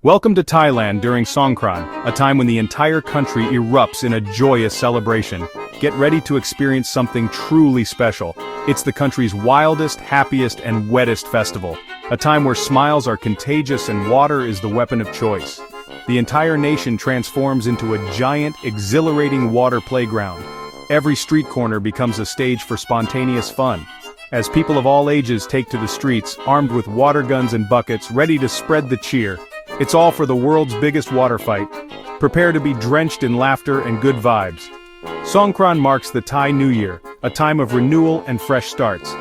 Welcome to Thailand during Songkran, a time when the entire country erupts in a joyous celebration. Get ready to experience something truly special. It's the country's wildest, happiest, and wettest festival. A time where smiles are contagious and water is the weapon of choice. The entire nation transforms into a giant, exhilarating water playground. Every street corner becomes a stage for spontaneous fun, as people of all ages take to the streets, armed with water guns and buckets, ready to spread the cheer. It's all for the world's biggest water fight. Prepare to be drenched in laughter and good vibes. Songkran marks the Thai New Year, a time of renewal and fresh starts.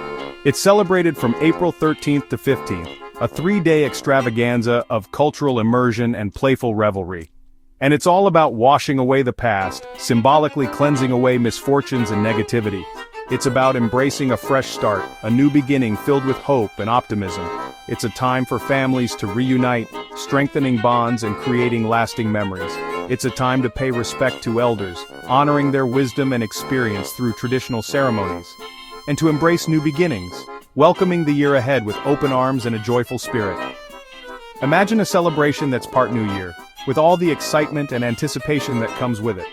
It's celebrated from April 13th to 15th, a 3-day extravaganza of cultural immersion and playful revelry. And it's all about washing away the past, symbolically cleansing away misfortunes and negativity. It's about embracing a fresh start, a new beginning filled with hope and optimism. It's a time for families to reunite, strengthening bonds and creating lasting memories. It's a time to pay respect to elders, honoring their wisdom and experience through traditional ceremonies. And to embrace new beginnings, welcoming the year ahead with open arms and a joyful spirit. Imagine a celebration that's part New Year, with all the excitement and anticipation that comes with it.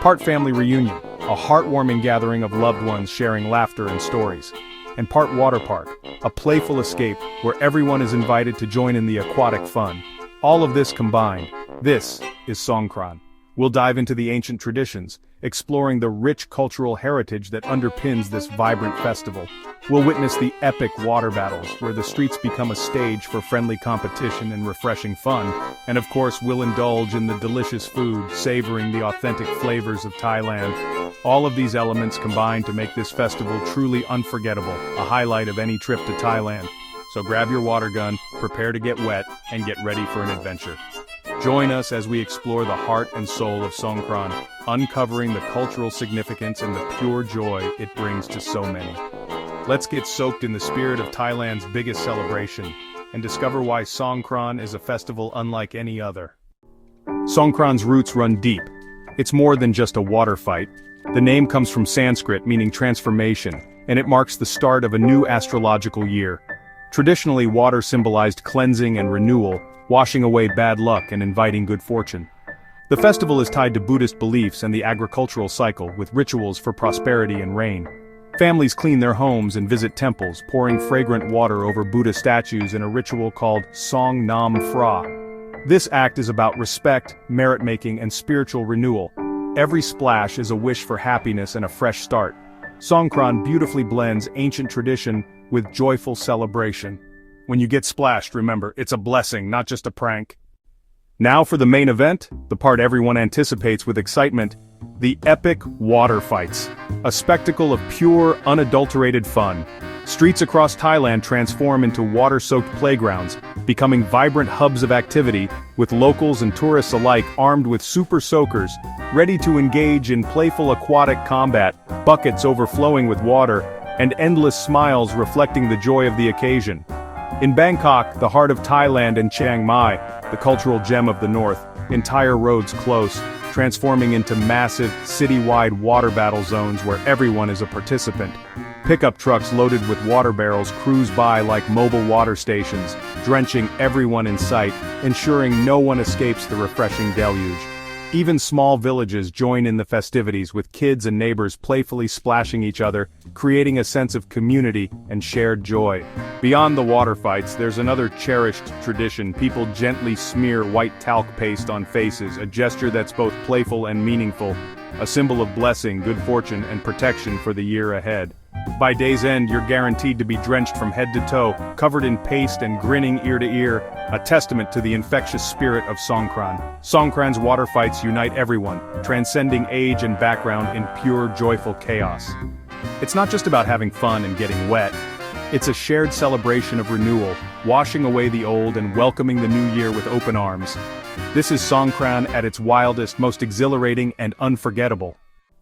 Part family reunion, a heartwarming gathering of loved ones sharing laughter and stories. And part water park, a playful escape where everyone is invited to join in the aquatic fun. All of this combined, this is Songkran. We'll dive into the ancient traditions, exploring the rich cultural heritage that underpins this vibrant festival. We'll witness the epic water battles, where the streets become a stage for friendly competition and refreshing fun. And of course, we'll indulge in the delicious food, savoring the authentic flavors of Thailand. All of these elements combine to make this festival truly unforgettable, a highlight of any trip to Thailand. So grab your water gun, prepare to get wet, and get ready for an adventure. Join us as we explore the heart and soul of Songkran, uncovering the cultural significance and the pure joy it brings to so many. Let's get soaked in the spirit of Thailand's biggest celebration, and discover why Songkran is a festival unlike any other. Songkran's roots run deep. It's more than just a water fight. The name comes from Sanskrit meaning transformation, and it marks the start of a new astrological year. Traditionally, water symbolized cleansing and renewal, washing away bad luck and inviting good fortune. The festival is tied to Buddhist beliefs and the agricultural cycle, with rituals for prosperity and rain. Families clean their homes and visit temples, pouring fragrant water over Buddha statues in a ritual called Song Nam Phra. This act is about respect, merit-making, and spiritual renewal. Every splash is a wish for happiness and a fresh start. Songkran beautifully blends ancient tradition with joyful celebration. When you get splashed, remember, it's a blessing, not just a prank. Now for the main event, the part everyone anticipates with excitement, the epic water fights. A spectacle of pure, unadulterated fun. Streets across Thailand transform into water-soaked playgrounds, becoming vibrant hubs of activity, with locals and tourists alike armed with super soakers, ready to engage in playful aquatic combat, buckets overflowing with water, and endless smiles reflecting the joy of the occasion. In Bangkok, the heart of Thailand, and Chiang Mai, the cultural gem of the north, entire roads close, transforming into massive, city-wide water battle zones where everyone is a participant. Pickup trucks loaded with water barrels cruise by like mobile water stations, drenching everyone in sight, ensuring no one escapes the refreshing deluge. Even small villages join in the festivities, with kids and neighbors playfully splashing each other, creating a sense of community and shared joy. Beyond the water fights, there's another cherished tradition. People gently smear white talc paste on faces, a gesture that's both playful and meaningful, a symbol of blessing, good fortune, and protection for the year ahead. By day's end, you're guaranteed to be drenched from head to toe, covered in paste and grinning ear to ear, a testament to the infectious spirit of Songkran. Songkran's water fights unite everyone, transcending age and background in pure, joyful chaos. It's not just about having fun and getting wet. It's a shared celebration of renewal, washing away the old and welcoming the new year with open arms. This is Songkran at its wildest, most exhilarating, and unforgettable.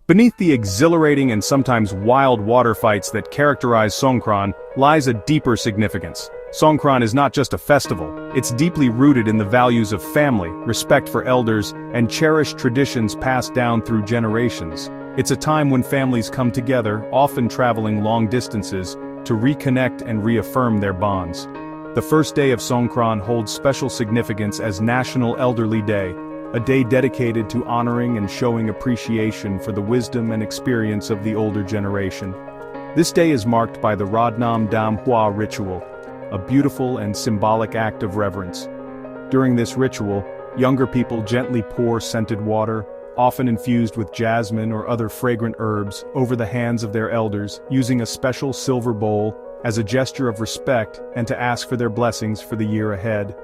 Beneath the exhilarating and sometimes wild water fights that characterize Songkran lies a deeper significance. Songkran is not just a festival, it's deeply rooted in the values of family, respect for elders, and cherished traditions passed down through generations. It's a time when families come together, often traveling long distances, to reconnect and reaffirm their bonds. The first day of Songkran holds special significance as National Elderly Day, a day dedicated to honoring and showing appreciation for the wisdom and experience of the older generation. This day is marked by the Rodnam Dam Hua ritual, a beautiful and symbolic act of reverence. During this ritual, younger people gently pour scented water, often infused with jasmine or other fragrant herbs, over the hands of their elders, using a special silver bowl as a gesture of respect and to ask for their blessings for the year ahead.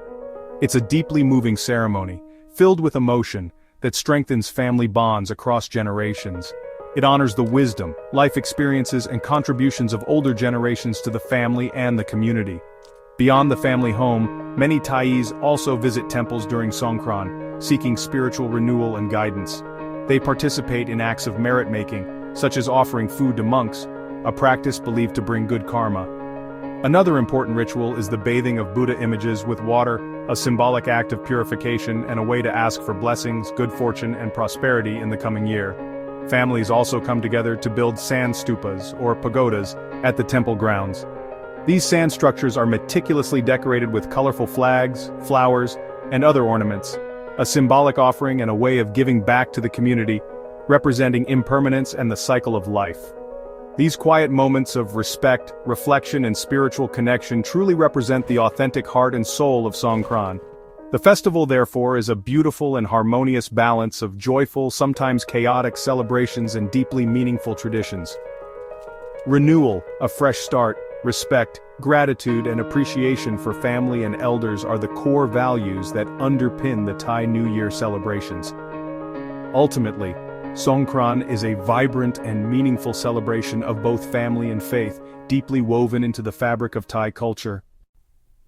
It's a deeply moving ceremony, filled with emotion, that strengthens family bonds across generations. It honors the wisdom, life experiences and contributions of older generations to the family and the community. Beyond the family home, many Thais also visit temples during Songkran, seeking spiritual renewal and guidance. They participate in acts of merit-making, such as offering food to monks, a practice believed to bring good karma. Another important ritual is the bathing of Buddha images with water, a symbolic act of purification and a way to ask for blessings, good fortune and prosperity in the coming year. Families also come together to build sand stupas, or pagodas, at the temple grounds. These sand structures are meticulously decorated with colorful flags, flowers, and other ornaments, a symbolic offering and a way of giving back to the community, representing impermanence and the cycle of life. These quiet moments of respect, reflection and spiritual connection truly represent the authentic heart and soul of Songkran. The festival, therefore, is a beautiful and harmonious balance of joyful, sometimes chaotic celebrations and deeply meaningful traditions. Renewal, a fresh start, respect, gratitude and appreciation for family and elders are the core values that underpin the Thai New Year celebrations. Ultimately, Songkran is a vibrant and meaningful celebration of both family and faith, deeply woven into the fabric of Thai culture.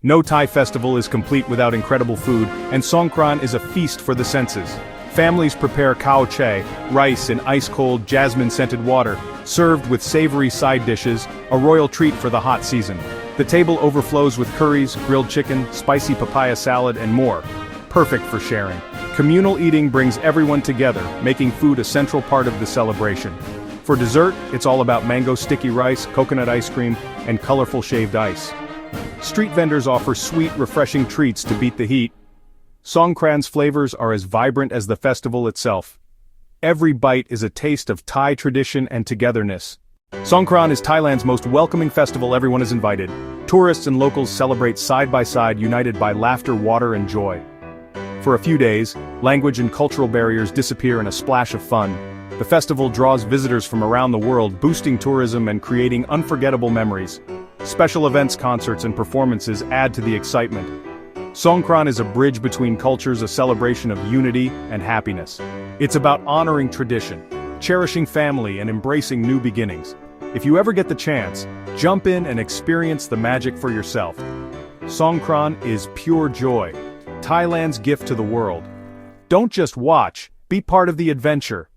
No Thai festival is complete without incredible food, and Songkran is a feast for the senses. Families prepare khao chai, rice in ice-cold, jasmine-scented water, served with savory side dishes, a royal treat for the hot season. The table overflows with curries, grilled chicken, spicy papaya salad, and more. Perfect for sharing. Communal eating brings everyone together, making food a central part of the celebration. For dessert, it's all about mango sticky rice, coconut ice cream, and colorful shaved ice. Street vendors offer sweet, refreshing treats to beat the heat. Songkran's flavors are as vibrant as the festival itself. Every bite is a taste of Thai tradition and togetherness. Songkran is Thailand's most welcoming festival. Everyone is invited. Tourists and locals celebrate side by side, united by laughter, water, and joy. For a few days, language and cultural barriers disappear in a splash of fun. The festival draws visitors from around the world, boosting tourism and creating unforgettable memories. Special events, concerts, and performances add to the excitement. Songkran is a bridge between cultures, a celebration of unity and happiness. It's about honoring tradition, cherishing family, and embracing new beginnings. If you ever get the chance, jump in and experience the magic for yourself. Songkran is pure joy, Thailand's gift to the world. Don't just watch, be part of the adventure.